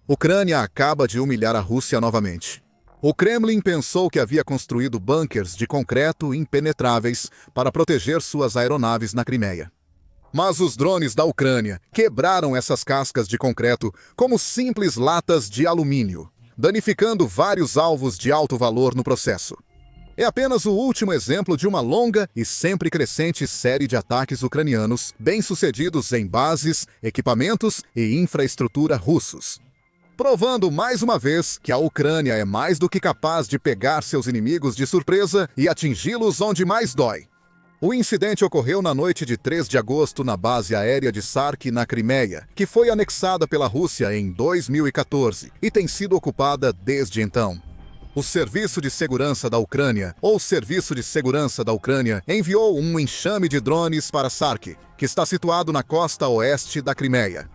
Ucrânia acaba de humilhar a Rússia novamente. O Kremlin pensou que havia construído bunkers de concreto impenetráveis para proteger suas aeronaves na Crimeia. Mas os drones da Ucrânia quebraram essas cascas de concreto como simples latas de alumínio, danificando vários alvos de alto valor no processo. É apenas o último exemplo de uma longa e sempre crescente série de ataques ucranianos bem-sucedidos em bases, equipamentos e infraestrutura russos, provando mais uma vez que a Ucrânia é mais do que capaz de pegar seus inimigos de surpresa e atingi-los onde mais dói. O incidente ocorreu na noite de 3 de agosto na base aérea de Sark, na Crimeia, que foi anexada pela Rússia em 2014 e tem sido ocupada desde então. O Serviço de Segurança da Ucrânia, ou Serviço de Segurança da Ucrânia, enviou um enxame de drones para Sark, que está situado na costa oeste da Crimeia.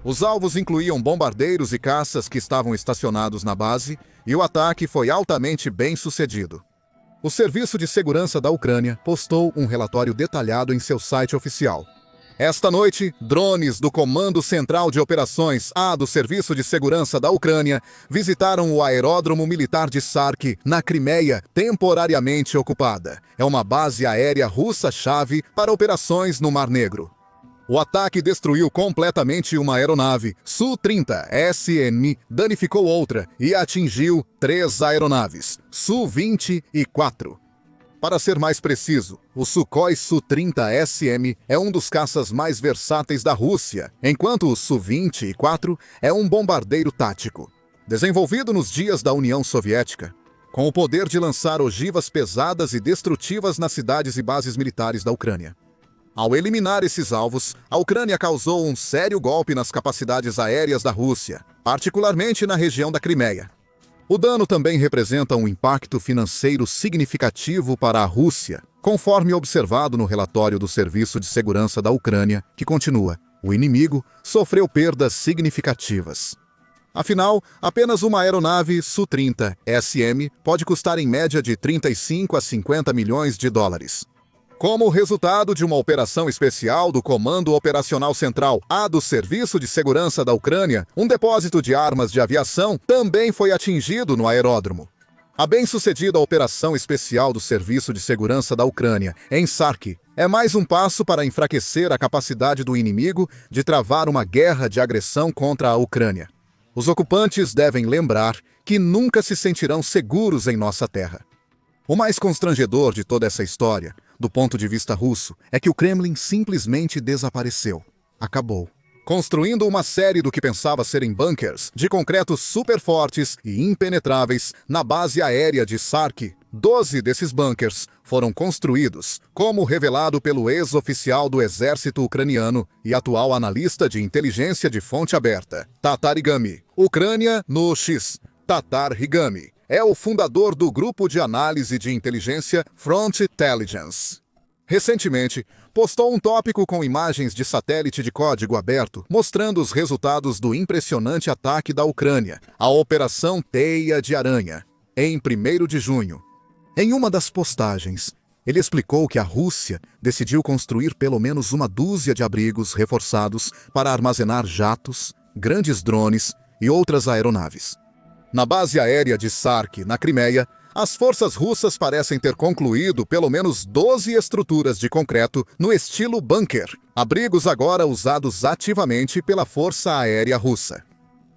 Os alvos incluíam bombardeiros e caças que estavam estacionados na base, e o ataque foi altamente bem-sucedido. O Serviço de Segurança da Ucrânia postou um relatório detalhado em seu site oficial. Esta noite, drones do Comando Central de Operações A do Serviço de Segurança da Ucrânia visitaram o aeródromo militar de Sark, na Crimeia, temporariamente ocupada. É uma base aérea russa-chave para operações no Mar Negro. O ataque destruiu completamente uma aeronave Su-30SM, danificou outra e atingiu 3 aeronaves Su-20 e 4. Para ser mais preciso, o Sukhoi Su-30SM é um dos caças mais versáteis da Rússia, enquanto o Su-20 e 4 é um bombardeiro tático. Desenvolvido nos dias da União Soviética, com o poder de lançar ogivas pesadas e destrutivas nas cidades e bases militares da Ucrânia. Ao eliminar esses alvos, a Ucrânia causou um sério golpe nas capacidades aéreas da Rússia, particularmente na região da Crimeia. O dano também representa um impacto financeiro significativo para a Rússia, conforme observado no relatório do Serviço de Segurança da Ucrânia, que continua: o inimigo sofreu perdas significativas. Afinal, apenas uma aeronave Su-30SM pode custar em média de 35 a 50 milhões de dólares. Como resultado de uma operação especial do Comando Operacional Central A do Serviço de Segurança da Ucrânia, um depósito de armas de aviação também foi atingido no aeródromo. A bem-sucedida operação especial do Serviço de Segurança da Ucrânia, em Sark, é mais um passo para enfraquecer a capacidade do inimigo de travar uma guerra de agressão contra a Ucrânia. Os ocupantes devem lembrar que nunca se sentirão seguros em nossa terra. O mais constrangedor de toda essa história, do ponto de vista russo, é que o Kremlin simplesmente desapareceu. Acabou. Construindo uma série do que pensava serem bunkers de concreto super fortes e impenetráveis na base aérea de Sark, 12 desses bunkers foram construídos, como revelado pelo ex-oficial do exército ucraniano e atual analista de inteligência de fonte aberta, Tatar Higami. Ucrânia no X. Tatar Higami é o fundador do grupo de análise de inteligência Front Intelligence. Recentemente, postou um tópico com imagens de satélite de código aberto mostrando os resultados do impressionante ataque da Ucrânia, a Operação Teia de Aranha, em 1º de junho. Em uma das postagens, ele explicou que a Rússia decidiu construir pelo menos uma dúzia de abrigos reforçados para armazenar jatos, grandes drones e outras aeronaves. Na base aérea de Sark, na Crimeia, as forças russas parecem ter concluído pelo menos 12 estruturas de concreto no estilo bunker, abrigos agora usados ativamente pela Força Aérea Russa.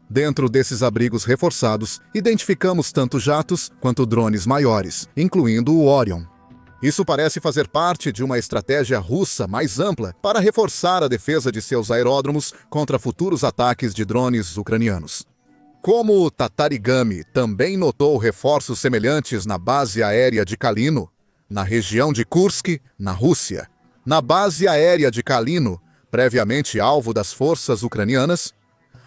Dentro desses abrigos reforçados, identificamos tanto jatos quanto drones maiores, incluindo o Orion. Isso parece fazer parte de uma estratégia russa mais ampla para reforçar a defesa de seus aeródromos contra futuros ataques de drones ucranianos. Como o Tatar Higami também notou reforços semelhantes na base aérea de Kalino, na região de Kursk, na Rússia, na base aérea de Kalino, previamente alvo das forças ucranianas,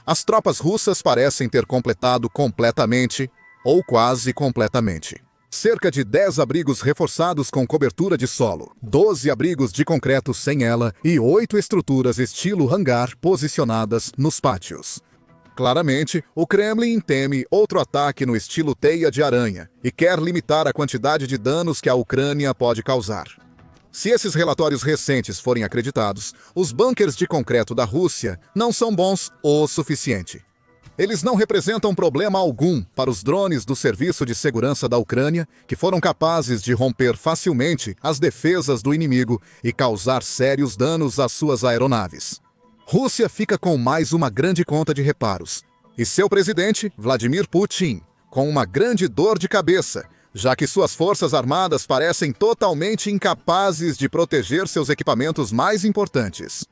as tropas russas parecem ter completado completamente, ou quase completamente, cerca de 10 abrigos reforçados com cobertura de solo, 12 abrigos de concreto sem ela e 8 estruturas estilo hangar posicionadas nos pátios. Claramente, o Kremlin teme outro ataque no estilo teia de aranha e quer limitar a quantidade de danos que a Ucrânia pode causar. Se esses relatórios recentes forem acreditados, os bunkers de concreto da Rússia não são bons o suficiente. Eles não representam problema algum para os drones do Serviço de Segurança da Ucrânia, que foram capazes de romper facilmente as defesas do inimigo e causar sérios danos às suas aeronaves. Rússia fica com mais uma grande conta de reparos, e seu presidente, Vladimir Putin, com uma grande dor de cabeça, já que suas forças armadas parecem totalmente incapazes de proteger seus equipamentos mais importantes.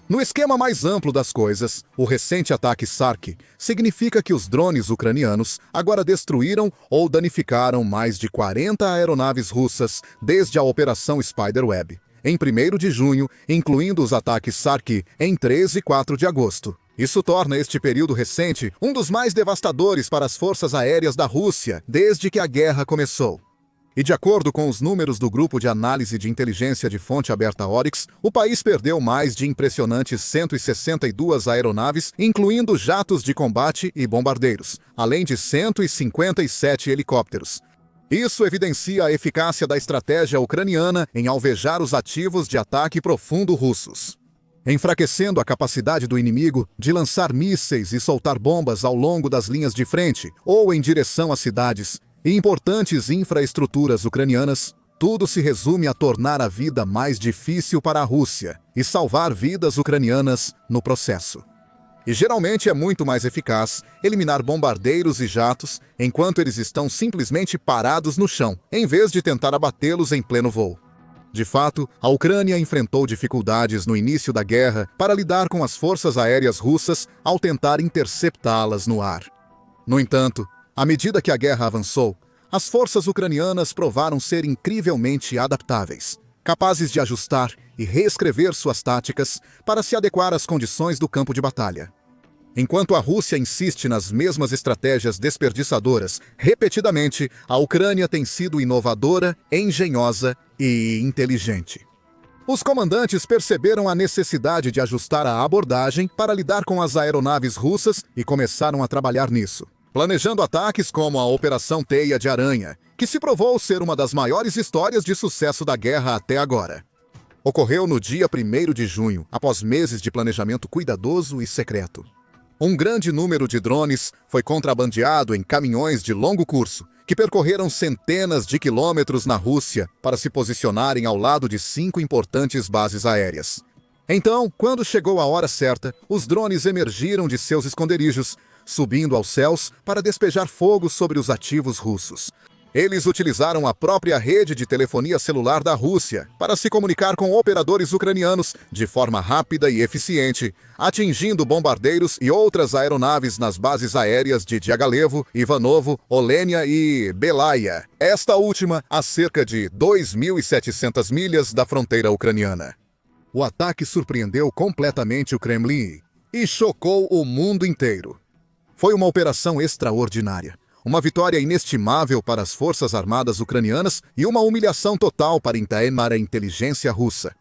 No esquema mais amplo das coisas, o recente ataque Sark significa que os drones ucranianos agora destruíram ou danificaram mais de 40 aeronaves russas desde a Operação Spiderweb, em 1º de junho, incluindo os ataques Sark em 3 e 4 de agosto. Isso torna este período recente um dos mais devastadores para as forças aéreas da Rússia desde que a guerra começou. E de acordo com os números do Grupo de Análise de Inteligência de Fonte Aberta Oryx, o país perdeu mais de impressionantes 162 aeronaves, incluindo jatos de combate e bombardeiros, além de 157 helicópteros. Isso evidencia a eficácia da estratégia ucraniana em alvejar os ativos de ataque profundo russos, enfraquecendo a capacidade do inimigo de lançar mísseis e soltar bombas ao longo das linhas de frente ou em direção às cidades e importantes infraestruturas ucranianas. Tudo se resume a tornar a vida mais difícil para a Rússia e salvar vidas ucranianas no processo. E geralmente é muito mais eficaz eliminar bombardeiros e jatos enquanto eles estão simplesmente parados no chão, em vez de tentar abatê-los em pleno voo. De fato, a Ucrânia enfrentou dificuldades no início da guerra para lidar com as forças aéreas russas ao tentar interceptá-las no ar. No entanto, à medida que a guerra avançou, as forças ucranianas provaram ser incrivelmente adaptáveis, capazes de ajustar e reescrever suas táticas para se adequar às condições do campo de batalha. Enquanto a Rússia insiste nas mesmas estratégias desperdiçadoras repetidamente, a Ucrânia tem sido inovadora, engenhosa e inteligente. Os comandantes perceberam a necessidade de ajustar a abordagem para lidar com as aeronaves russas e começaram a trabalhar nisso, planejando ataques como a Operação Teia de Aranha, que se provou ser uma das maiores histórias de sucesso da guerra até agora. Ocorreu no dia 1º de junho, após meses de planejamento cuidadoso e secreto. Um grande número de drones foi contrabandeado em caminhões de longo curso, que percorreram centenas de quilômetros na Rússia para se posicionarem ao lado de 5 importantes bases aéreas. Então, quando chegou a hora certa, os drones emergiram de seus esconderijos, subindo aos céus para despejar fogo sobre os ativos russos. Eles utilizaram a própria rede de telefonia celular da Rússia para se comunicar com operadores ucranianos de forma rápida e eficiente, atingindo bombardeiros e outras aeronaves nas bases aéreas de Diaghilevo, Ivanovo, Olenia e Belaya, esta última a cerca de 2.700 milhas da fronteira ucraniana. O ataque surpreendeu completamente o Kremlin e chocou o mundo inteiro. Foi uma operação extraordinária, uma vitória inestimável para as forças armadas ucranianas e uma humilhação total para a inteligência russa.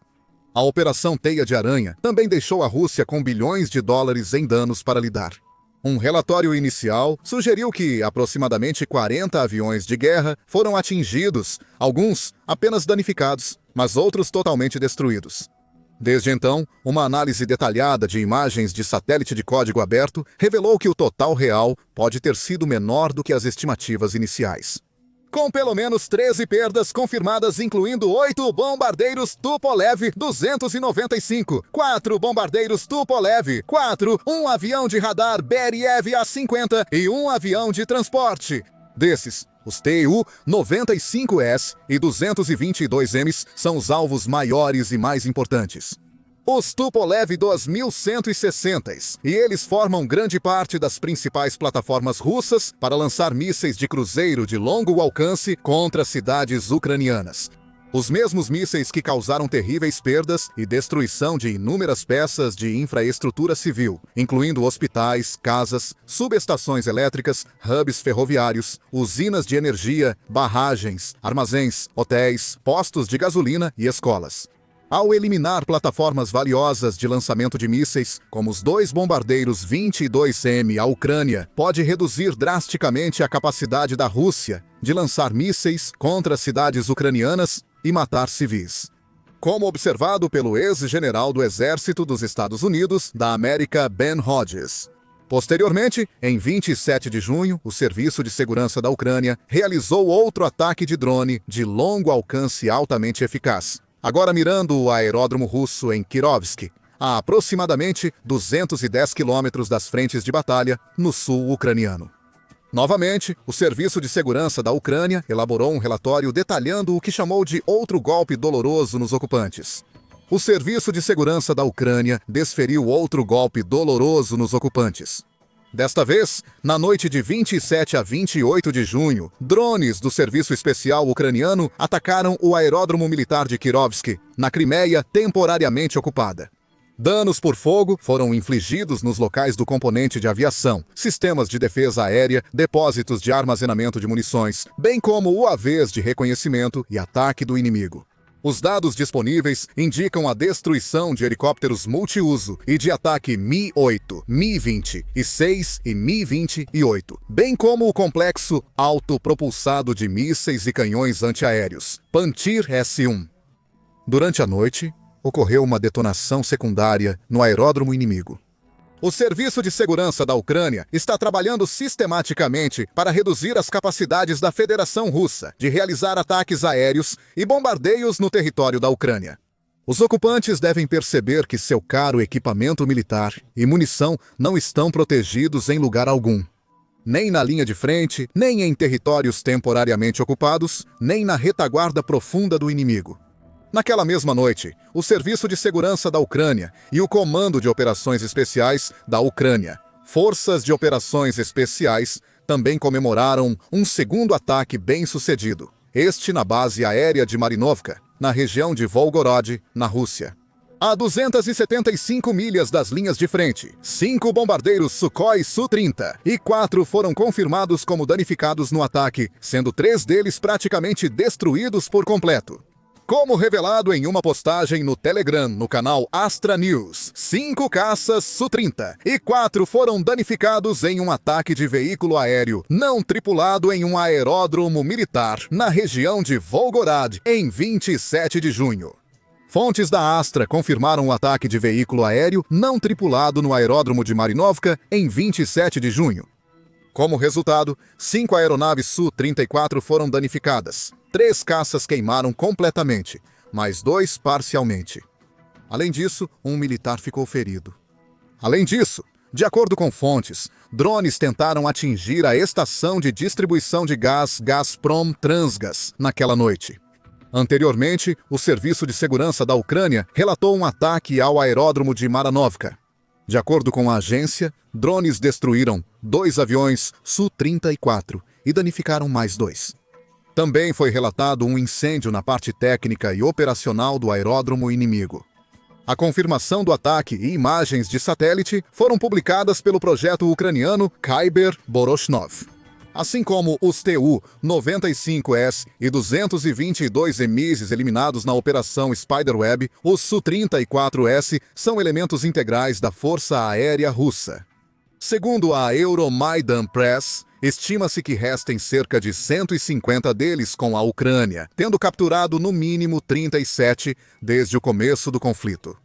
A Operação Teia de Aranha também deixou a Rússia com bilhões de dólares em danos para lidar. Um relatório inicial sugeriu que aproximadamente 40 aviões de guerra foram atingidos, alguns apenas danificados, mas outros totalmente destruídos. Desde então, uma análise detalhada de imagens de satélite de código aberto revelou que o total real pode ter sido menor do que as estimativas iniciais. Com pelo menos 13 perdas confirmadas, incluindo 8 bombardeiros Tupolev 295, 4 bombardeiros Tupolev 4, um avião de radar Beriev A-50 e um avião de transporte. Desses, os Tu-95S e 222Ms são os alvos maiores e mais importantes. Os Tupolev 2160, e eles formam grande parte das principais plataformas russas para lançar mísseis de cruzeiro de longo alcance contra cidades ucranianas. Os mesmos mísseis que causaram terríveis perdas e destruição de inúmeras peças de infraestrutura civil, incluindo hospitais, casas, subestações elétricas, hubs ferroviários, usinas de energia, barragens, armazéns, hotéis, postos de gasolina e escolas. Ao eliminar plataformas valiosas de lançamento de mísseis, como os 2 bombardeiros 22M, a Ucrânia pode reduzir drasticamente a capacidade da Rússia de lançar mísseis contra cidades ucranianas e matar civis. Como observado pelo ex-general do Exército dos Estados Unidos da América Ben Hodges. Posteriormente, em 27 de junho, o Serviço de Segurança da Ucrânia realizou outro ataque de drone de longo alcance altamente eficaz, agora mirando o aeródromo russo em Kirovsk, a aproximadamente 210 quilômetros das frentes de batalha no sul ucraniano. Novamente, o Serviço de Segurança da Ucrânia elaborou um relatório detalhando o que chamou de outro golpe doloroso nos ocupantes. O Serviço de Segurança da Ucrânia desferiu outro golpe doloroso nos ocupantes. Desta vez, na noite de 27 a 28 de junho, drones do Serviço Especial Ucraniano atacaram o aeródromo militar de Kirovsk, na Crimeia temporariamente ocupada. Danos por fogo foram infligidos nos locais do componente de aviação, sistemas de defesa aérea, depósitos de armazenamento de munições, bem como UAVs de reconhecimento e ataque do inimigo. Os dados disponíveis indicam a destruição de helicópteros multiuso e de ataque Mi-8, Mi-20 e 6 e Mi-28, bem como o complexo autopropulsado de mísseis e canhões antiaéreos, Pantsir S-1. Durante a noite, ocorreu uma detonação secundária no aeródromo inimigo. O Serviço de Segurança da Ucrânia está trabalhando sistematicamente para reduzir as capacidades da Federação Russa de realizar ataques aéreos e bombardeios no território da Ucrânia. Os ocupantes devem perceber que seu caro equipamento militar e munição não estão protegidos em lugar algum. Nem na linha de frente, nem em territórios temporariamente ocupados, nem na retaguarda profunda do inimigo. Naquela mesma noite, o Serviço de Segurança da Ucrânia e o Comando de Operações Especiais da Ucrânia, Forças de Operações Especiais, também comemoraram um segundo ataque bem-sucedido, este na base aérea de Marinovka, na região de Volgorod, na Rússia. A 275 milhas das linhas de frente, 5 bombardeiros Sukhoi Su-30 e 4 foram confirmados como danificados no ataque, sendo 3 deles praticamente destruídos por completo. Como revelado em uma postagem no Telegram no canal Astra News, 5 caças Su-30 e 4 foram danificados em um ataque de veículo aéreo não tripulado em um aeródromo militar na região de Volgorad, em 27 de junho. Fontes da Astra confirmaram o ataque de veículo aéreo não tripulado no aeródromo de Marinovka em 27 de junho. Como resultado, 5 aeronaves Su-34 foram danificadas. 3 caças queimaram completamente, mais 2 parcialmente. Além disso, um militar ficou ferido. Além disso, de acordo com fontes, drones tentaram atingir a estação de distribuição de gás Gazprom Transgas naquela noite. Anteriormente, o Serviço de Segurança da Ucrânia relatou um ataque ao aeródromo de Maranovka. De acordo com a agência, drones destruíram 2 aviões Su-34 e danificaram mais 2. Também foi relatado um incêndio na parte técnica e operacional do aeródromo inimigo. A confirmação do ataque e imagens de satélite foram publicadas pelo projeto ucraniano Khyber Boroshnov. Assim como os Tu-95S e 222 emises eliminados na Operação Spiderweb, os Su-34S são elementos integrais da Força Aérea Russa. Segundo a Euromaidan Press, estima-se que restem cerca de 150 deles com a Ucrânia, tendo capturado no mínimo 37 desde o começo do conflito.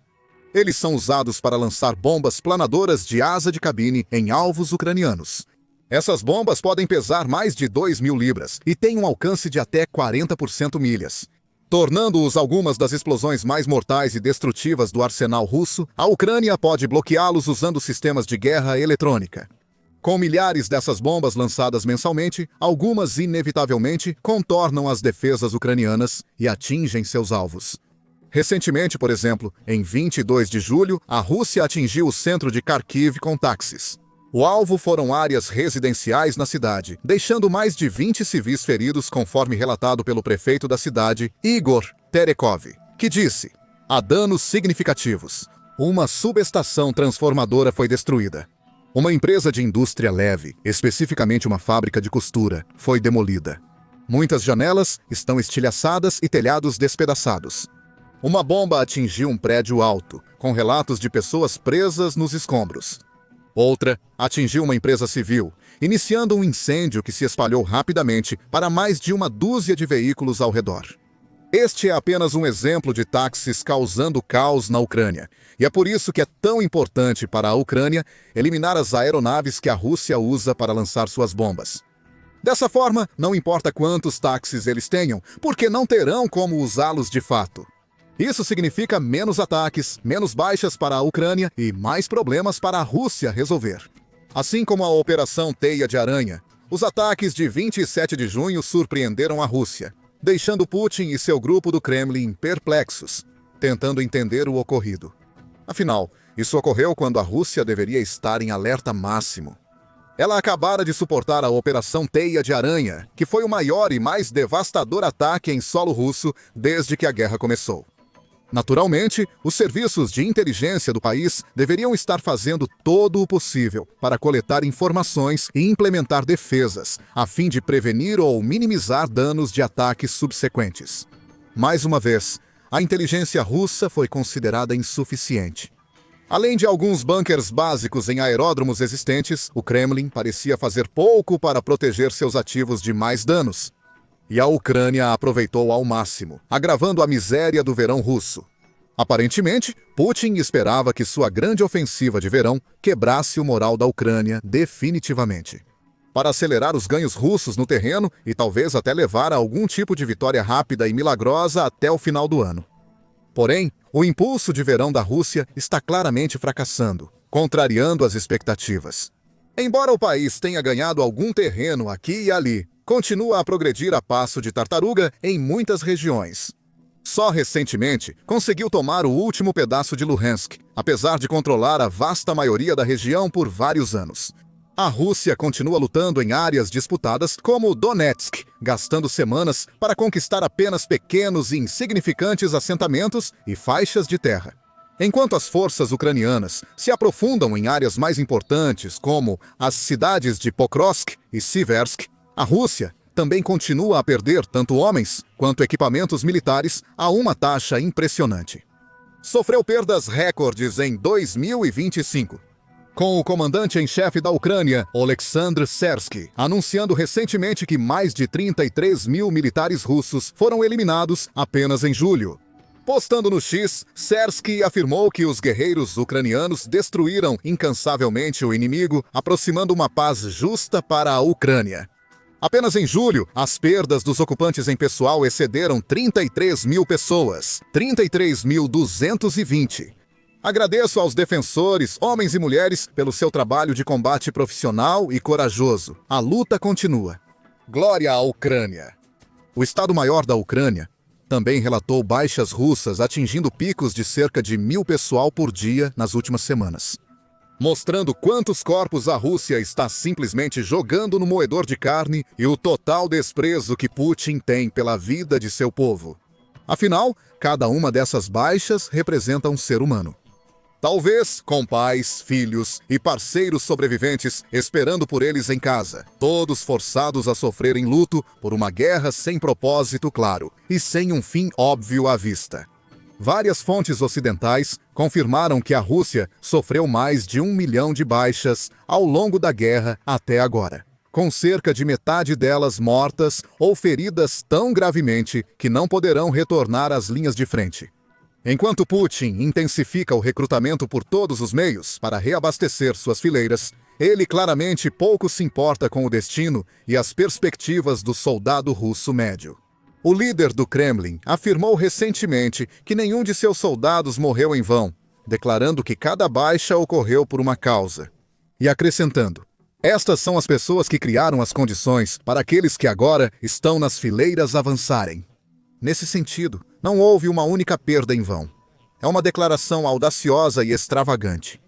Eles são usados para lançar bombas planadoras de asa de cabine em alvos ucranianos. Essas bombas podem pesar mais de 2.000 libras e têm um alcance de até 40% milhas. Tornando-os algumas das explosões mais mortais e destrutivas do arsenal russo, a Ucrânia pode bloqueá-los usando sistemas de guerra eletrônica. Com milhares dessas bombas lançadas mensalmente, algumas inevitavelmente contornam as defesas ucranianas e atingem seus alvos. Recentemente, por exemplo, em 22 de julho, a Rússia atingiu o centro de Kharkiv com táxis. O alvo foram áreas residenciais na cidade, deixando mais de 20 civis feridos, conforme relatado pelo prefeito da cidade, Igor Terekov, que disse: há danos significativos. Uma subestação transformadora foi destruída. Uma empresa de indústria leve, especificamente uma fábrica de costura, foi demolida. Muitas janelas estão estilhaçadas e telhados despedaçados. Uma bomba atingiu um prédio alto, com relatos de pessoas presas nos escombros. Outra atingiu uma empresa civil, iniciando um incêndio que se espalhou rapidamente para mais de uma dúzia de veículos ao redor. Este é apenas um exemplo de táxis causando caos na Ucrânia. E é por isso que é tão importante para a Ucrânia eliminar as aeronaves que a Rússia usa para lançar suas bombas. Dessa forma, não importa quantos táxis eles tenham, porque não terão como usá-los de fato. Isso significa menos ataques, menos baixas para a Ucrânia e mais problemas para a Rússia resolver. Assim como a Operação Teia de Aranha, os ataques de 27 de junho surpreenderam a Rússia, deixando Putin e seu grupo do Kremlin perplexos, tentando entender o ocorrido. Afinal, isso ocorreu quando a Rússia deveria estar em alerta máximo. Ela acabara de suportar a Operação Teia de Aranha, que foi o maior e mais devastador ataque em solo russo desde que a guerra começou. Naturalmente, os serviços de inteligência do país deveriam estar fazendo todo o possível para coletar informações e implementar defesas, a fim de prevenir ou minimizar danos de ataques subsequentes. Mais uma vez, a inteligência russa foi considerada insuficiente. Além de alguns bunkers básicos em aeródromos existentes, o Kremlin parecia fazer pouco para proteger seus ativos de mais danos. E a Ucrânia aproveitou ao máximo, agravando a miséria do verão russo. Aparentemente, Putin esperava que sua grande ofensiva de verão quebrasse o moral da Ucrânia definitivamente, para acelerar os ganhos russos no terreno e talvez até levar a algum tipo de vitória rápida e milagrosa até o final do ano. Porém, o impulso de verão da Rússia está claramente fracassando, contrariando as expectativas. Embora o país tenha ganhado algum terreno aqui e ali, continua a progredir a passo de tartaruga em muitas regiões. Só recentemente conseguiu tomar o último pedaço de Luhansk, apesar de controlar a vasta maioria da região por vários anos. A Rússia continua lutando em áreas disputadas como Donetsk, gastando semanas para conquistar apenas pequenos e insignificantes assentamentos e faixas de terra. Enquanto as forças ucranianas se aprofundam em áreas mais importantes, como as cidades de Pokrovsk e Siversk, a Rússia também continua a perder tanto homens quanto equipamentos militares a uma taxa impressionante. Sofreu perdas recordes em 2025, com o comandante em chefe da Ucrânia, Oleksandr Sersky, anunciando recentemente que mais de 33 mil militares russos foram eliminados apenas em julho. Postando no X, Sersky afirmou que os guerreiros ucranianos destruíram incansavelmente o inimigo, aproximando uma paz justa para a Ucrânia. Apenas em julho, as perdas dos ocupantes em pessoal excederam 33 mil pessoas, 33.220. Agradeço aos defensores, homens e mulheres, pelo seu trabalho de combate profissional e corajoso. A luta continua. Glória à Ucrânia! O Estado-Maior da Ucrânia também relatou baixas russas atingindo picos de cerca de 1.000 pessoal por dia nas últimas semanas, mostrando quantos corpos a Rússia está simplesmente jogando no moedor de carne e o total desprezo que Putin tem pela vida de seu povo. Afinal, cada uma dessas baixas representa um ser humano. Talvez com pais, filhos e parceiros sobreviventes esperando por eles em casa, todos forçados a sofrerem luto por uma guerra sem propósito claro e sem um fim óbvio à vista. Várias fontes ocidentais confirmaram que a Rússia sofreu mais de 1 milhão de baixas ao longo da guerra até agora, com cerca de metade delas mortas ou feridas tão gravemente que não poderão retornar às linhas de frente. Enquanto Putin intensifica o recrutamento por todos os meios para reabastecer suas fileiras, ele claramente pouco se importa com o destino e as perspectivas do soldado russo médio. O líder do Kremlin afirmou recentemente que nenhum de seus soldados morreu em vão, declarando que cada baixa ocorreu por uma causa. E acrescentando: estas são as pessoas que criaram as condições para aqueles que agora estão nas fileiras avançarem. Nesse sentido, não houve uma única perda em vão. É uma declaração audaciosa e extravagante.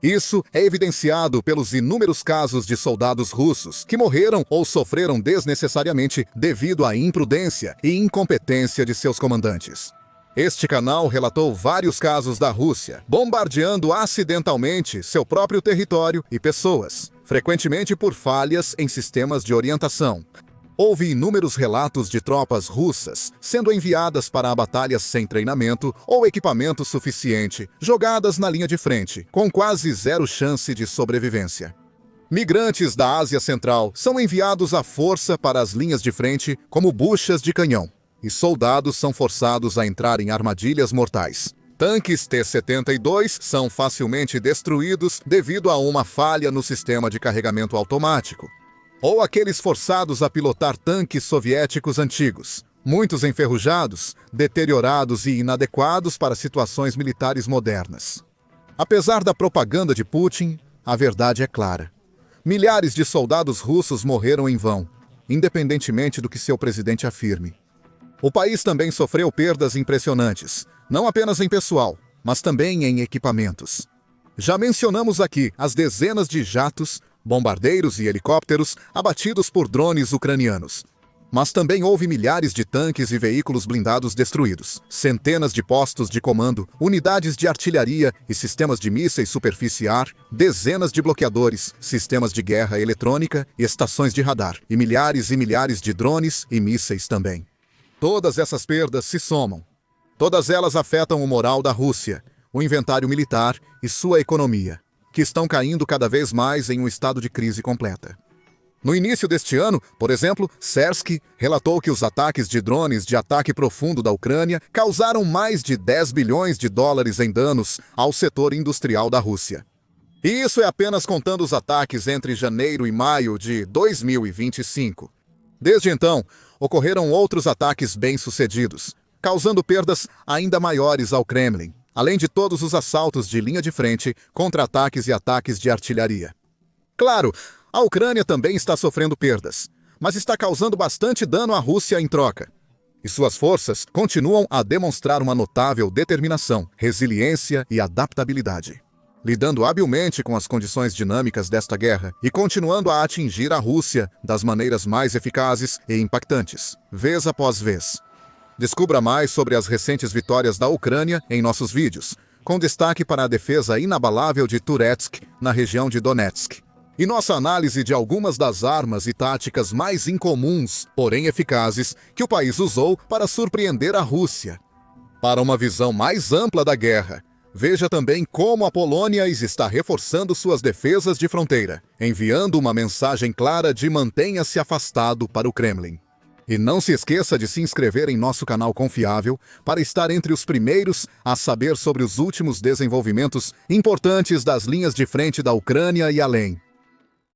Isso é evidenciado pelos inúmeros casos de soldados russos que morreram ou sofreram desnecessariamente devido à imprudência e incompetência de seus comandantes. Este canal relatou vários casos da Rússia bombardeando acidentalmente seu próprio território e pessoas, frequentemente por falhas em sistemas de orientação. Houve inúmeros relatos de tropas russas sendo enviadas para a batalha sem treinamento ou equipamento suficiente, jogadas na linha de frente, com quase zero chance de sobrevivência. Migrantes da Ásia Central são enviados à força para as linhas de frente como buchas de canhão. e soldados são forçados a entrar em armadilhas mortais. Tanques T-72 são facilmente destruídos devido a uma falha no sistema de carregamento automático. Ou aqueles forçados a pilotar tanques soviéticos antigos, muitos enferrujados, deteriorados e inadequados para situações militares modernas. Apesar da propaganda de Putin, a verdade é clara. Milhares de soldados russos morreram em vão, independentemente do que seu presidente afirme. O país também sofreu perdas impressionantes, não apenas em pessoal, mas também em equipamentos. Já mencionamos aqui as dezenas de jatos, bombardeiros e helicópteros abatidos por drones ucranianos. Mas também houve milhares de tanques e veículos blindados destruídos, centenas de postos de comando, unidades de artilharia e sistemas de mísseis superficiar, dezenas de bloqueadores, sistemas de guerra eletrônica e estações de radar, e milhares de drones e mísseis também. Todas essas perdas se somam. Todas elas afetam o moral da Rússia, o inventário militar e sua economia, que estão caindo cada vez mais em um estado de crise completa. No início deste ano, por exemplo, Sersky relatou que os ataques de drones de ataque profundo da Ucrânia causaram mais de 10 bilhões de dólares em danos ao setor industrial da Rússia. E isso é apenas contando os ataques entre janeiro e maio de 2025. Desde então, ocorreram outros ataques bem-sucedidos, causando perdas ainda maiores ao Kremlin, além de todos os assaltos de linha de frente, contra-ataques e ataques de artilharia. Claro, a Ucrânia também está sofrendo perdas, mas está causando bastante dano à Rússia em troca. E suas forças continuam a demonstrar uma notável determinação, resiliência e adaptabilidade, lidando habilmente com as condições dinâmicas desta guerra e continuando a atingir a Rússia das maneiras mais eficazes e impactantes, vez após vez. Descubra mais sobre as recentes vitórias da Ucrânia em nossos vídeos, com destaque para a defesa inabalável de Turetsk, na região de Donetsk, e nossa análise de algumas das armas e táticas mais incomuns, porém eficazes, que o país usou para surpreender a Rússia. Para uma visão mais ampla da guerra, veja também como a Polônia está reforçando suas defesas de fronteira, enviando uma mensagem clara de mantenha-se afastado para o Kremlin. E não se esqueça de se inscrever em nosso canal confiável para estar entre os primeiros a saber sobre os últimos desenvolvimentos importantes das linhas de frente da Ucrânia e além.